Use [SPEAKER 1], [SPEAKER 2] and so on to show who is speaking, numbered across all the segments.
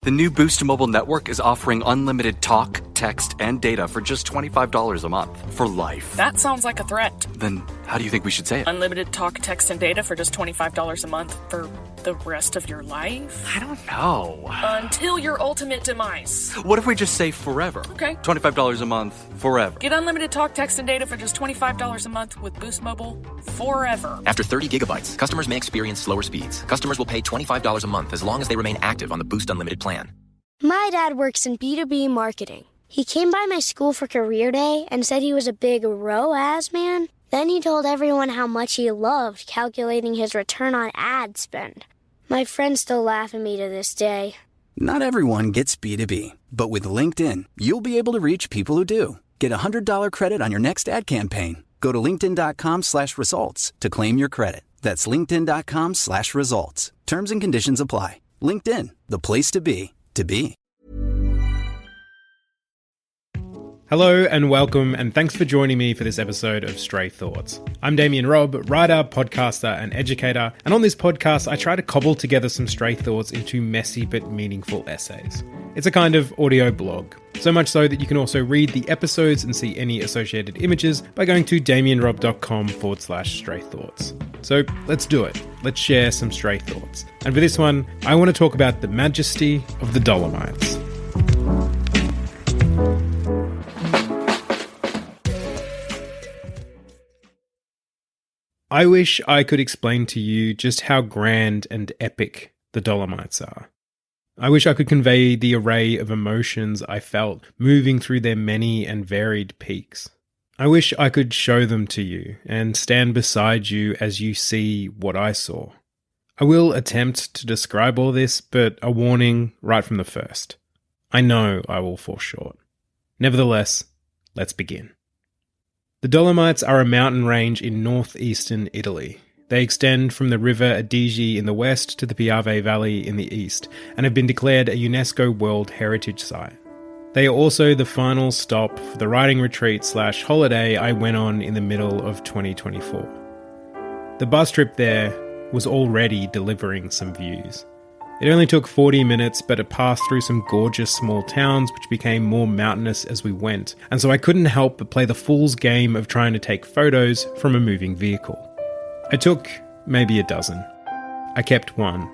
[SPEAKER 1] The new Boost Mobile network is offering unlimited talk, text, and data for just $25 a month for life.
[SPEAKER 2] That sounds like a threat.
[SPEAKER 1] Then how do you think we should say it?
[SPEAKER 2] Unlimited talk, text, and data for just $25 a month for the rest of your life?
[SPEAKER 1] I don't know.
[SPEAKER 2] Until your ultimate demise.
[SPEAKER 1] What if we just say forever?
[SPEAKER 2] Okay.
[SPEAKER 1] $25 a month, forever.
[SPEAKER 2] Get unlimited talk, text, and data for just $25 a month with Boost Mobile forever.
[SPEAKER 3] After 30 gigabytes, customers may experience slower speeds. Customers will pay $25 a month as long as they remain active on the Boost Unlimited plan.
[SPEAKER 4] My dad works in B2B marketing. He came by my school for career day and said he was a big ROAS man. Then he told everyone how much he loved calculating his return on ad spend. My friends still laugh at me to this day.
[SPEAKER 5] Not everyone gets B2B, but with LinkedIn, you'll be able to reach people who do. Get a $100 credit on your next ad campaign. Go to linkedin.com/results to claim your credit. That's linkedin.com/results. Terms and conditions apply. LinkedIn, the place to be, to be.
[SPEAKER 6] Hello and welcome, and thanks for joining me for this episode of Stray Thoughts. I'm Damian Robb, writer, podcaster, and educator, and on this podcast I try to cobble together some stray thoughts into messy but meaningful essays. It's a kind of audio blog, so much so that you can also read the episodes and see any associated images by going to damianrobb.com/stray thoughts. So let's do it. Let's share some stray thoughts. And for this one, I want to talk about the majesty of the Dolomites. I wish I could explain to you just how grand and epic the Dolomites are. I wish I could convey the array of emotions I felt moving through their many and varied peaks. I wish I could show them to you and stand beside you as you see what I saw. I will attempt to describe all this, but a warning right from the first. I know I will fall short. Nevertheless, let's begin. The Dolomites are a mountain range in northeastern Italy. They extend from the River Adige in the west to the Piave Valley in the east, and have been declared a UNESCO World Heritage Site. They are also the final stop for the riding retreat/holiday I went on in the middle of 2024. The bus trip there was already delivering some views. It only took 40 minutes, but it passed through some gorgeous small towns which became more mountainous as we went, and so I couldn't help but play the fool's game of trying to take photos from a moving vehicle. I took maybe a dozen. I kept one.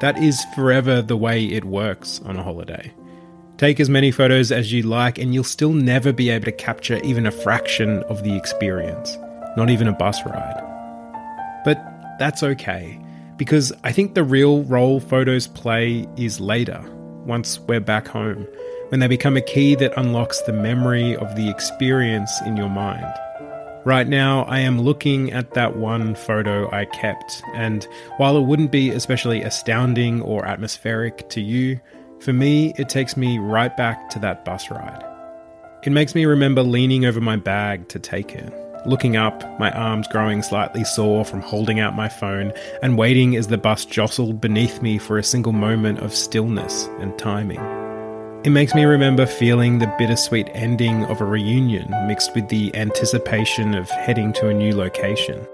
[SPEAKER 6] That is forever the way it works on a holiday. Take as many photos as you like and you'll still never be able to capture even a fraction of the experience, not even a bus ride. But that's okay. Because I think the real role photos play is later, once we're back home, when they become a key that unlocks the memory of the experience in your mind. Right now, I am looking at that one photo I kept, and while it wouldn't be especially astounding or atmospheric to you, for me, it takes me right back to that bus ride. It makes me remember leaning over my bag to take it. Looking up, my arms growing slightly sore from holding out my phone, and waiting as the bus jostled beneath me for a single moment of stillness and timing. It makes me remember feeling the bittersweet ending of a reunion mixed with the anticipation of heading to a new location.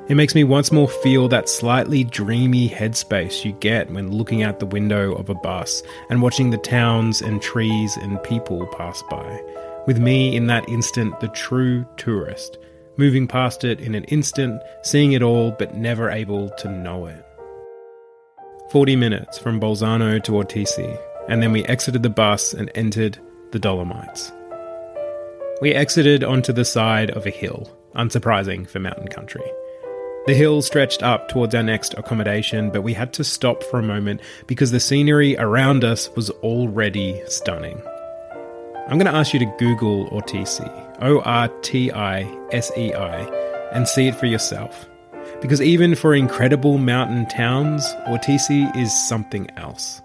[SPEAKER 6] It makes me once more feel that slightly dreamy headspace you get when looking out the window of a bus and watching the towns and trees and people pass by. With me in that instant, the true tourist, moving past it in an instant, seeing it all but never able to know it. 40 minutes from Bolzano to Ortici, and then we exited the bus and entered the Dolomites. We exited onto the side of a hill, unsurprising for mountain country. The hill stretched up towards our next accommodation, but we had to stop for a moment because the scenery around us was already stunning. I'm going to ask you to Google Ortici, Ortisei, and see it for yourself. Because even for incredible mountain towns, Ortici is something else.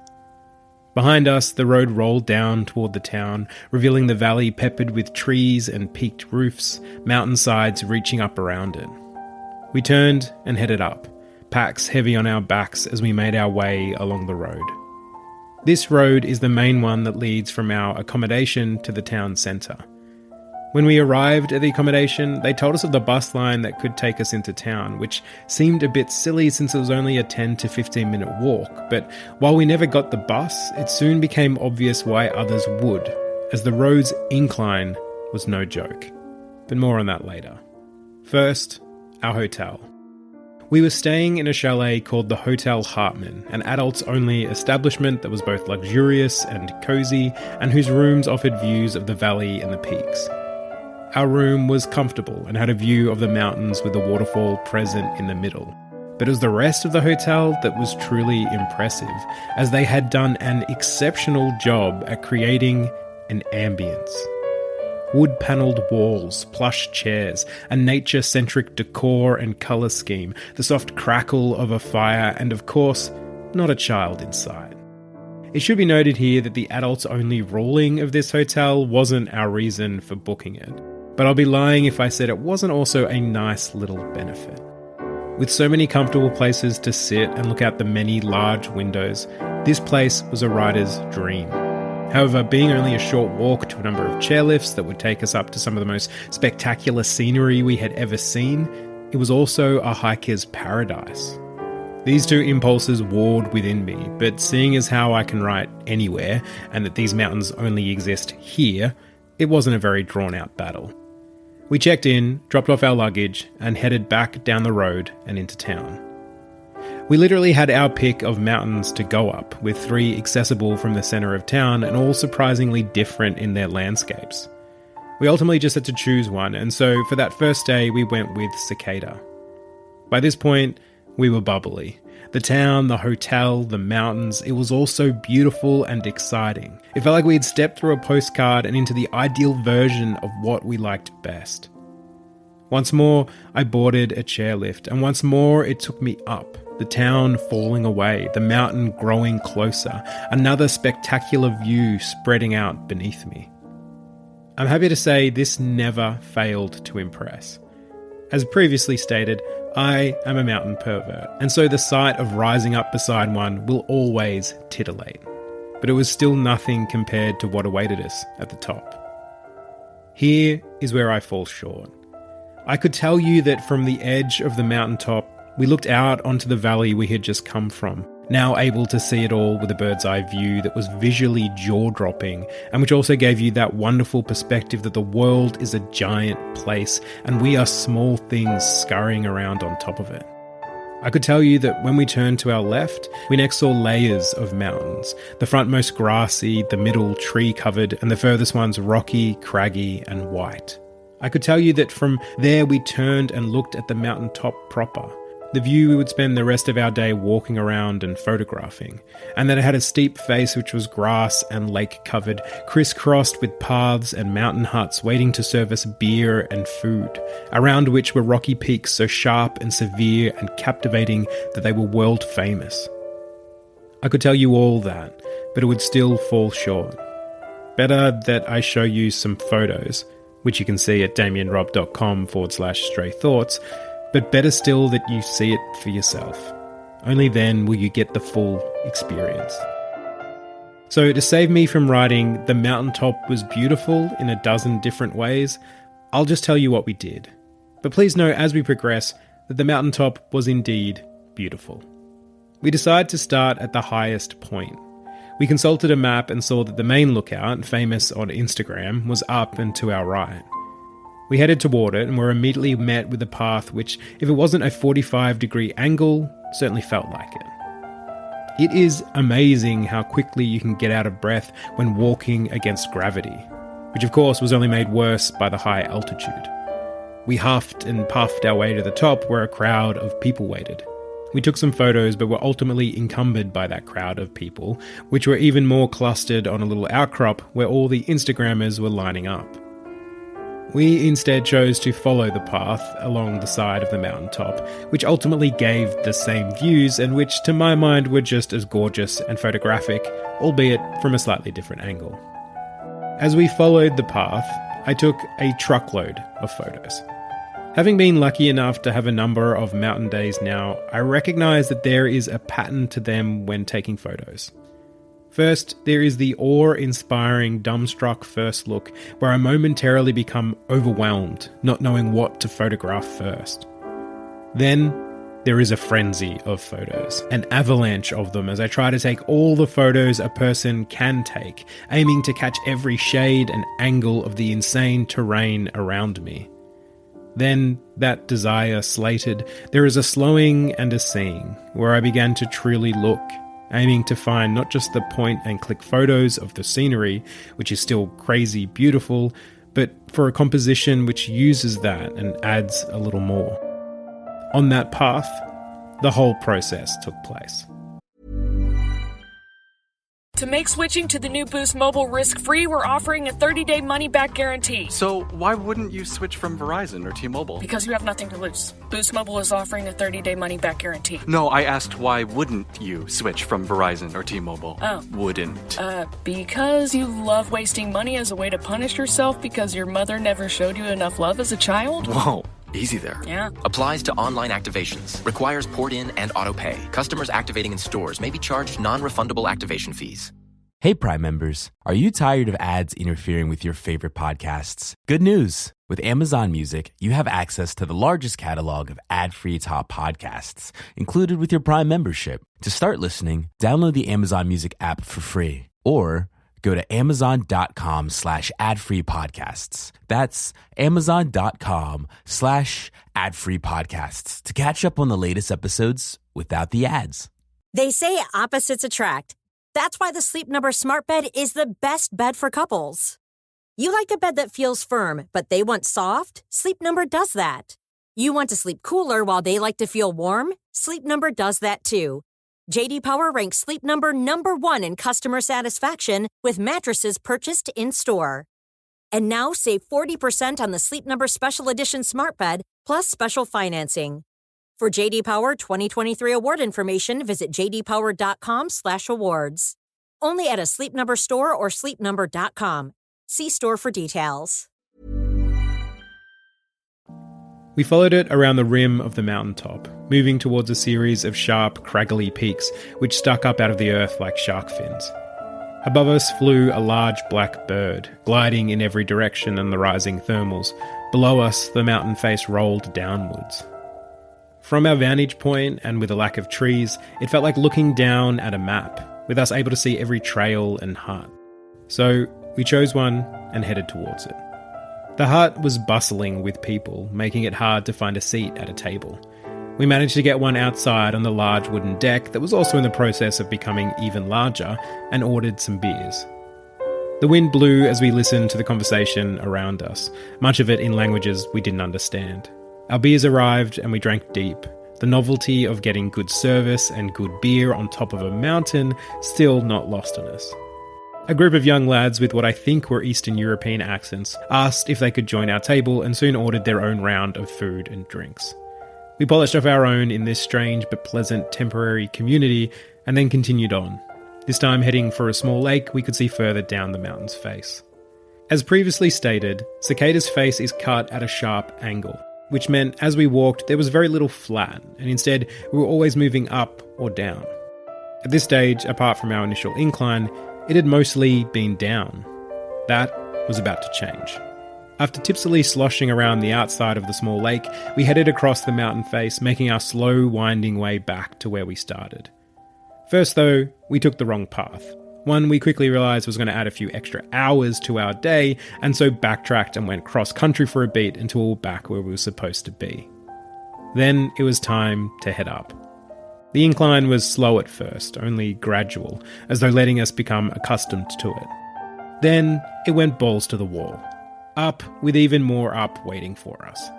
[SPEAKER 6] Behind us, the road rolled down toward the town, revealing the valley peppered with trees and peaked roofs, mountainsides reaching up around it. We turned and headed up, packs heavy on our backs as we made our way along the road. This road is the main one that leads from our accommodation to the town centre. When we arrived at the accommodation, they told us of the bus line that could take us into town, which seemed a bit silly since it was only a 10 to 15 minute walk, but while we never got the bus, it soon became obvious why others would, as the road's incline was no joke. But more on that later. First, our hotel. We were staying in a chalet called the Hotel Hartman, an adults-only establishment that was both luxurious and cosy, and whose rooms offered views of the valley and the peaks. Our room was comfortable and had a view of the mountains with the waterfall present in the middle. But it was the rest of the hotel that was truly impressive, as they had done an exceptional job at creating an ambience. Wood-panelled walls, plush chairs, a nature-centric decor and colour scheme, the soft crackle of a fire, and of course, not a child in sight. It should be noted here that the adults-only ruling of this hotel wasn't our reason for booking it, but I'll be lying if I said it wasn't also a nice little benefit. With so many comfortable places to sit and look out the many large windows, this place was a rider's dream. However, being only a short walk to a number of chairlifts that would take us up to some of the most spectacular scenery we had ever seen, it was also a hiker's paradise. These two impulses warred within me, but seeing as how I can write anywhere, and that these mountains only exist here, it wasn't a very drawn-out battle. We checked in, dropped off our luggage, and headed back down the road and into town. We literally had our pick of mountains to go up, with 3 accessible from the centre of town and all surprisingly different in their landscapes. We ultimately just had to choose one, and so for that first day we went with Cicada. By this point, we were bubbly. The town, the hotel, the mountains, it was all so beautiful and exciting. It felt like we had stepped through a postcard and into the ideal version of what we liked best. Once more, I boarded a chairlift, and once more it took me up. The town falling away, the mountain growing closer, another spectacular view spreading out beneath me. I'm happy to say this never failed to impress. As previously stated, I am a mountain pervert, and so the sight of rising up beside one will always titillate. But it was still nothing compared to what awaited us at the top. Here is where I fall short. I could tell you that from the edge of the mountaintop, we looked out onto the valley we had just come from, now able to see it all with a bird's eye view that was visually jaw-dropping, and which also gave you that wonderful perspective that the world is a giant place and we are small things scurrying around on top of it. I could tell you that when we turned to our left, we next saw layers of mountains, the frontmost grassy, the middle tree-covered, and the furthest ones rocky, craggy, and white. I could tell you that from there we turned and looked at the mountaintop proper, the view we would spend the rest of our day walking around and photographing, and that it had a steep face which was grass and lake covered, crisscrossed with paths and mountain huts waiting to serve us beer and food, around which were rocky peaks so sharp and severe and captivating that they were world famous. I could tell you all that, but it would still fall short. Better that I show you some photos, which you can see at damianrobb.com/stray thoughts, but better still that you see it for yourself. Only then will you get the full experience. So to save me from writing "the mountaintop was beautiful" in a dozen different ways, I'll just tell you what we did. But please know as we progress that the mountaintop was indeed beautiful. We decided to start at the highest point. We consulted a map and saw that the main lookout, famous on Instagram, was up and to our right. We headed toward it and were immediately met with a path which, if it wasn't a 45-degree angle, certainly felt like it. It is amazing how quickly you can get out of breath when walking against gravity, which of course was only made worse by the high altitude. We huffed and puffed our way to the top where a crowd of people waited. We took some photos but were ultimately encumbered by that crowd of people, which were even more clustered on a little outcrop where all the Instagrammers were lining up. We instead chose to follow the path along the side of the mountaintop, which ultimately gave the same views and which to my mind were just as gorgeous and photographic, albeit from a slightly different angle. As we followed the path, I took a truckload of photos. Having been lucky enough to have a number of mountain days now, I recognise that there is a pattern to them when taking photos. First, there is the awe-inspiring, dumbstruck first look, where I momentarily become overwhelmed, not knowing what to photograph first. Then, there is a frenzy of photos, an avalanche of them as I try to take all the photos a person can take, aiming to catch every shade and angle of the insane terrain around me. Then, that desire slated, there is a slowing and a seeing, where I began to truly look, aiming to find not just the point-and-click photos of the scenery, which is still crazy beautiful, but for a composition which uses that and adds a little more. On that path, the whole process took place.
[SPEAKER 2] To make switching to the new Boost Mobile risk-free, we're offering a 30-day money-back guarantee.
[SPEAKER 1] So why wouldn't you switch from Verizon or T-Mobile?
[SPEAKER 2] Because you have nothing to lose. Boost Mobile is offering a 30-day money-back guarantee.
[SPEAKER 1] No, I asked why wouldn't you switch from Verizon or T-Mobile?
[SPEAKER 2] Oh.
[SPEAKER 1] Wouldn't.
[SPEAKER 2] Because you love wasting money as a way to punish yourself because your mother never showed you enough love as a child?
[SPEAKER 1] Whoa, easy there.
[SPEAKER 2] Yeah.
[SPEAKER 3] Applies to online activations. Requires port in and auto pay. Customers activating in stores may be charged non-refundable activation fees.
[SPEAKER 7] Hey, Prime members. Are you tired of ads interfering with your favorite podcasts? Good news. With Amazon Music, you have access to the largest catalog of ad-free top podcasts included with your Prime membership. To start listening, download the Amazon Music app for free or go to amazon.com/ad-free podcasts. That's amazon.com/ad-free podcasts to catch up on the latest episodes without the ads.
[SPEAKER 8] They say opposites attract. That's why the Sleep Number Smart Bed is the best bed for couples. You like a bed that feels firm, but they want soft? Sleep Number does that. You want to sleep cooler while they like to feel warm? Sleep Number does that too. J.D. Power ranks Sleep Number #1 in customer satisfaction with mattresses purchased in-store. And now save 40% on the Sleep Number Special Edition Smart Bed plus special financing. For J.D. Power 2023 award information, visit jdpower.com/awards. Only at a Sleep Number store or sleepnumber.com. See store for details.
[SPEAKER 6] We followed it around the rim of the mountaintop, moving towards a series of sharp, craggly peaks which stuck up out of the earth like shark fins. Above us flew a large black bird, gliding in every direction in the rising thermals. Below us, the mountain face rolled downwards. From our vantage point, and with a lack of trees, it felt like looking down at a map, with us able to see every trail and hut. So we chose one and headed towards it. The hut was bustling with people, making it hard to find a seat at a table. We managed to get one outside on the large wooden deck that was also in the process of becoming even larger, and ordered some beers. The wind blew as we listened to the conversation around us, much of it in languages we didn't understand. Our beers arrived and we drank deep, the novelty of getting good service and good beer on top of a mountain still not lost on us. A group of young lads with what I think were Eastern European accents asked if they could join our table and soon ordered their own round of food and drinks. We polished off our own in this strange but pleasant temporary community and then continued on, this time heading for a small lake we could see further down the mountain's face. As previously stated, Cicada's face is cut at a sharp angle, which meant as we walked there was very little flat, and instead we were always moving up or down. At this stage, apart from our initial incline, it had mostly been down. That was about to change. After tipsily sloshing around the outside of the small lake, we headed across the mountain face, making our slow, winding way back to where we started. First though, we took the wrong path. One we quickly realised was going to add a few extra hours to our day, and so backtracked and went cross-country for a beat until we were back where we were supposed to be. Then it was time to head up. The incline was slow at first, only gradual, as though letting us become accustomed to it. Then it went balls to the wall. Up, with even more up waiting for us.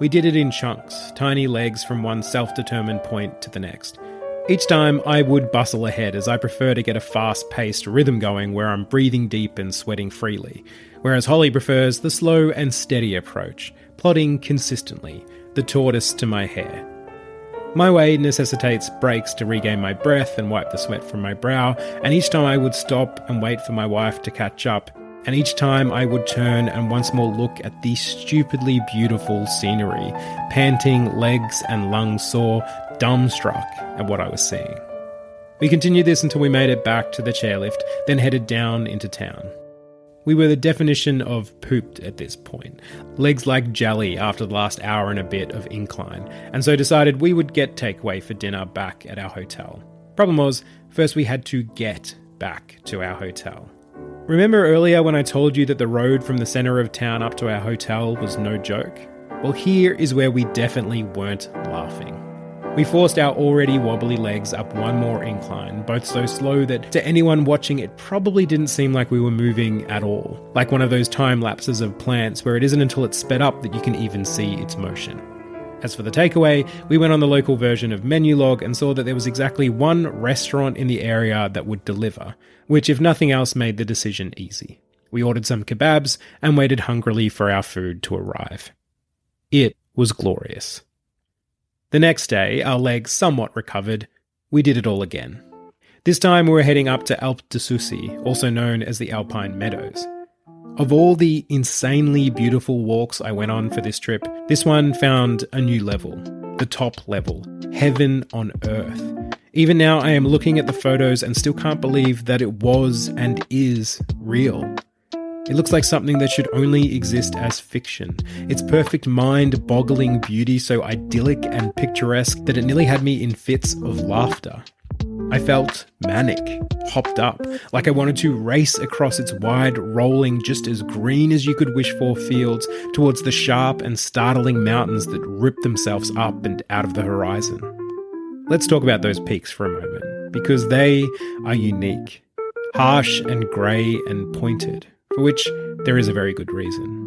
[SPEAKER 6] We did it in chunks, tiny legs from one self-determined point to the next. Each time I would bustle ahead, as I prefer to get a fast-paced rhythm going where I'm breathing deep and sweating freely, whereas Holly prefers the slow and steady approach, plodding consistently, the tortoise to my hare. My way necessitates breaks to regain my breath and wipe the sweat from my brow, and each time I would stop and wait for my wife to catch up, and each time I would turn and once more look at the stupidly beautiful scenery, panting, legs and lungs sore, dumbstruck at what I was seeing. We continued this until we made it back to the chairlift, then headed down into town. We were the definition of pooped at this point, legs like jelly after the last hour and a bit of incline, and so decided we would get takeaway for dinner back at our hotel. Problem was, first we had to get back to our hotel. Remember earlier when I told you that the road from the centre of town up to our hotel was no joke? Well, here is where we definitely weren't laughing. We forced our already wobbly legs up one more incline, both so slow that to anyone watching it probably didn't seem like we were moving at all, like one of those time lapses of plants where it isn't until it's sped up that you can even see its motion. As for the takeaway, we went on the local version of Menulog and saw that there was exactly one restaurant in the area that would deliver, which if nothing else made the decision easy. We ordered some kebabs and waited hungrily for our food to arrive. It was glorious. The next day, our legs somewhat recovered, we did it all again. This time we were heading up to Alpe d'Soucy, also known as the Alpine Meadows. Of all the insanely beautiful walks I went on for this trip, this one found a new level, the top level, heaven on earth. Even now I am looking at the photos and still can't believe that it was and is real. It looks like something that should only exist as fiction. Its perfect mind-boggling beauty so idyllic and picturesque that it nearly had me in fits of laughter. I felt manic, hopped up, like I wanted to race across its wide, rolling, just as green as you could wish for fields towards the sharp and startling mountains that rip themselves up and out of the horizon. Let's talk about those peaks for a moment, because they are unique, harsh and grey and pointed, for which there is a very good reason.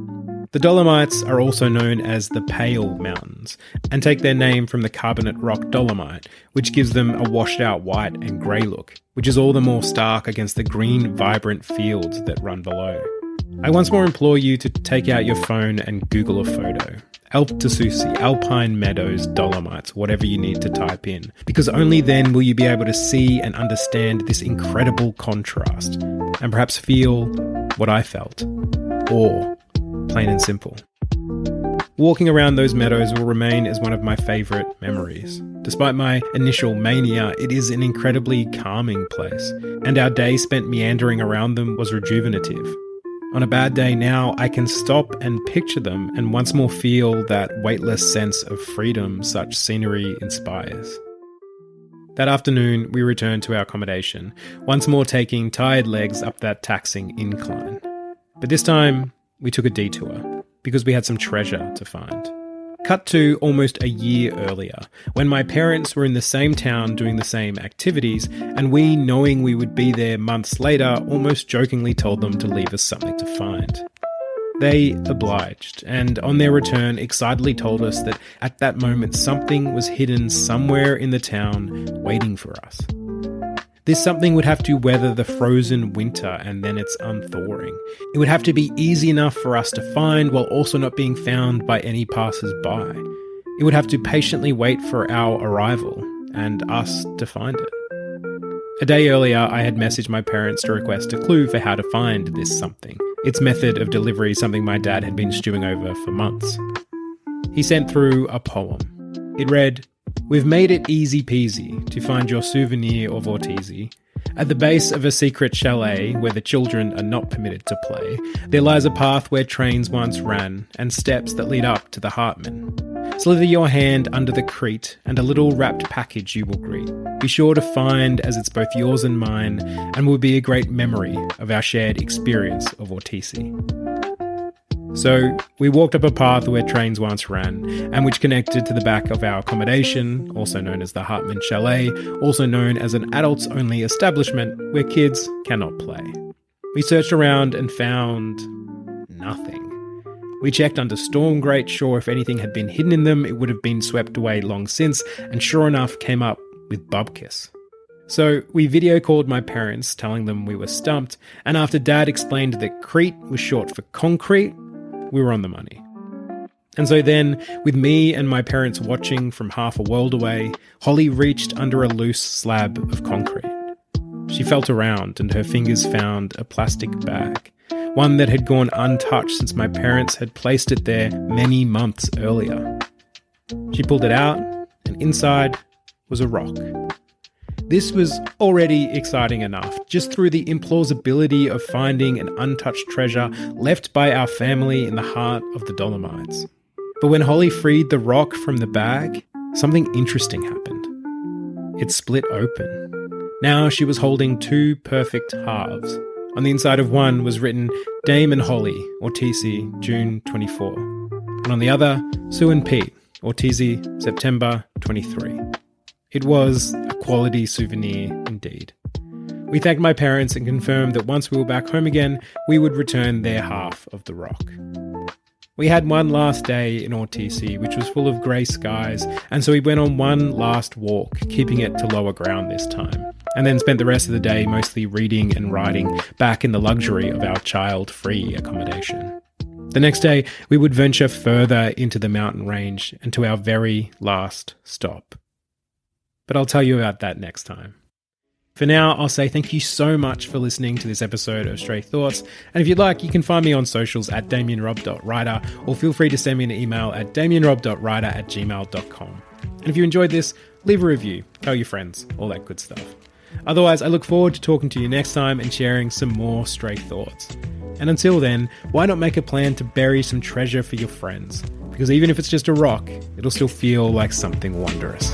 [SPEAKER 6] The Dolomites are also known as the Pale Mountains, and take their name from the carbonate rock dolomite, which gives them a washed-out white and grey look, which is all the more stark against the green, vibrant fields that run below. I once more implore you to take out your phone and Google a photo. Alpe d'Soucy, Alpine Meadows, Dolomites, whatever you need to type in, because only then will you be able to see and understand this incredible contrast, and perhaps feel what I felt. Awe, plain and simple. Walking around those meadows will remain as one of my favourite memories. Despite my initial mania, it is an incredibly calming place, and our day spent meandering around them was rejuvenative. On a bad day now, I can stop and picture them and once more feel that weightless sense of freedom such scenery inspires. That afternoon, we returned to our accommodation, once more taking tired legs up that taxing incline. But this time, we took a detour, because we had some treasure to find. Cut to almost a year earlier, when my parents were in the same town doing the same activities, and we, knowing we would be there months later, almost jokingly told them to leave us something to find. They obliged, and on their return excitedly told us that at that moment something was hidden somewhere in the town waiting for us. This something would have to weather the frozen winter and then its unthawing. It would have to be easy enough for us to find while also not being found by any passers-by. It would have to patiently wait for our arrival and us to find it. A day earlier, I had messaged my parents to request a clue for how to find this something. Its method of delivery, something my dad had been stewing over for months. He sent through a poem. It read, "We've made it easy peasy to find your souvenir of Ortiz. At the base of a secret chalet where the children are not permitted to play, there lies a path where trains once ran and steps that lead up to the Hartman. Slither your hand under the crete and a little wrapped package you will greet. Be sure to find as it's both yours and mine and will be a great memory of our shared experience of Ortiz." So we walked up a path where trains once ran, and which connected to the back of our accommodation, also known as the Hartman Chalet, also known as an adults-only establishment where kids cannot play. We searched around and found nothing. We checked under storm grates, sure if anything had been hidden in them, it would have been swept away long since, and sure enough came up with bubkiss. So we video called my parents, telling them we were stumped, and after Dad explained that crete was short for concrete, we were on the money. And so then, with me and my parents watching from half a world away, Holly reached under a loose slab of concrete. She felt around and her fingers found a plastic bag, one that had gone untouched since my parents had placed it there many months earlier. She pulled it out, and inside was a rock. This was already exciting enough, just through the implausibility of finding an untouched treasure left by our family in the heart of the Dolomites. But when Holly freed the rock from the bag, something interesting happened. It split open. Now she was holding two perfect halves. On the inside of one was written Dame and Holly, or TC, June 24. And on the other, Sue and Pete, or TZ, September 23. It was a quality souvenir indeed. We thanked my parents and confirmed that once we were back home again, we would return their half of the rock. We had one last day in OTC, which was full of grey skies, and so we went on one last walk, keeping it to lower ground this time, and then spent the rest of the day mostly reading and writing back in the luxury of our child-free accommodation. The next day, we would venture further into the mountain range and to our very last stop. But I'll tell you about that next time. For now, I'll say thank you so much for listening to this episode of Stray Thoughts, and if you'd like, you can find me on socials at damianrob.writer, or feel free to send me an email at damianrob.writer@gmail.com. And if you enjoyed this, leave a review, tell your friends, all that good stuff. Otherwise, I look forward to talking to you next time and sharing some more Stray Thoughts. And until then, why not make a plan to bury some treasure for your friends? Because even if it's just a rock, it'll still feel like something wondrous.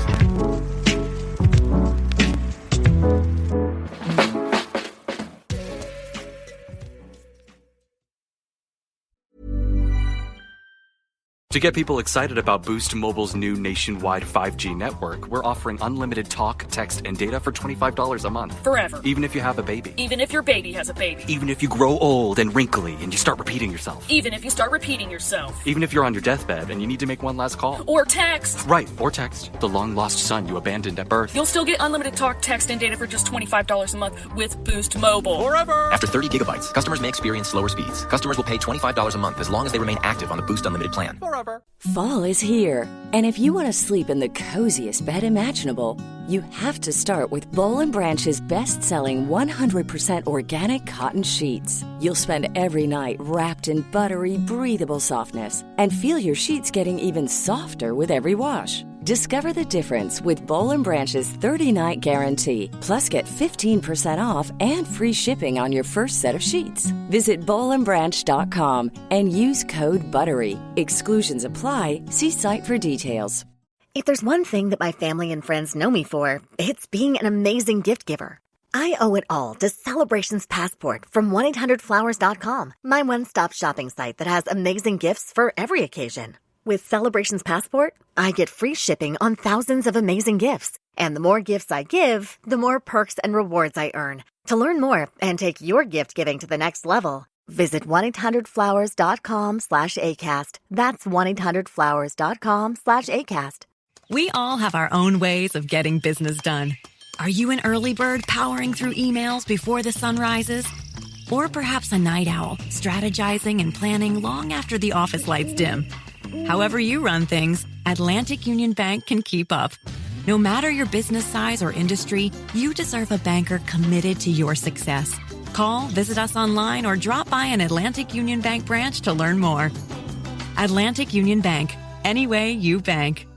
[SPEAKER 1] To get people excited about Boost Mobile's new nationwide 5G network, we're offering unlimited talk, text, and data for $25 a month.
[SPEAKER 2] Forever.
[SPEAKER 1] Even if you have a baby.
[SPEAKER 2] Even if your baby has a baby.
[SPEAKER 1] Even if you grow old and wrinkly and you start repeating yourself.
[SPEAKER 2] Even if you start repeating yourself.
[SPEAKER 1] Even if you're on your deathbed and you need to make one last call.
[SPEAKER 2] Or text.
[SPEAKER 1] Right, or text. The long-lost son you abandoned at birth.
[SPEAKER 2] You'll still get unlimited talk, text, and data for just $25 a month with Boost Mobile.
[SPEAKER 1] Forever!
[SPEAKER 3] After 30 gigabytes, customers may experience slower speeds. Customers will pay $25 a month as long as they remain active on the Boost Unlimited plan.
[SPEAKER 1] Forever.
[SPEAKER 9] Fall is here, and if you want to sleep in the coziest bed imaginable, you have to start with Boll & Branch's best-selling 100% organic cotton sheets. You'll spend every night wrapped in buttery, breathable softness and feel your sheets getting even softer with every wash. Discover the difference with Boll & Branch's 30-night guarantee. Plus, get 15% off and free shipping on your first set of sheets. Visit bollandbranch.com and use code BUTTERY. Exclusions apply. See site for details.
[SPEAKER 10] If there's one thing that my family and friends know me for, it's being an amazing gift giver. I owe it all to Celebrations Passport from 1-800-Flowers.com, my one-stop shopping site that has amazing gifts for every occasion. With Celebrations Passport, I get free shipping on thousands of amazing gifts. And the more gifts I give, the more perks and rewards I earn. To learn more and take your gift giving to the next level, visit 1-800-Flowers.com/ACAST. That's 1-800-Flowers.com/ACAST.
[SPEAKER 11] We all have our own ways of getting business done. Are you an early bird powering through emails before the sun rises? Or perhaps a night owl, strategizing and planning long after the office lights dim? However you run things, Atlantic Union Bank can keep up. No matter your business size or industry, you deserve a banker committed to your success. Call, visit us online, or drop by an Atlantic Union Bank branch to learn more. Atlantic Union Bank. Any way you bank.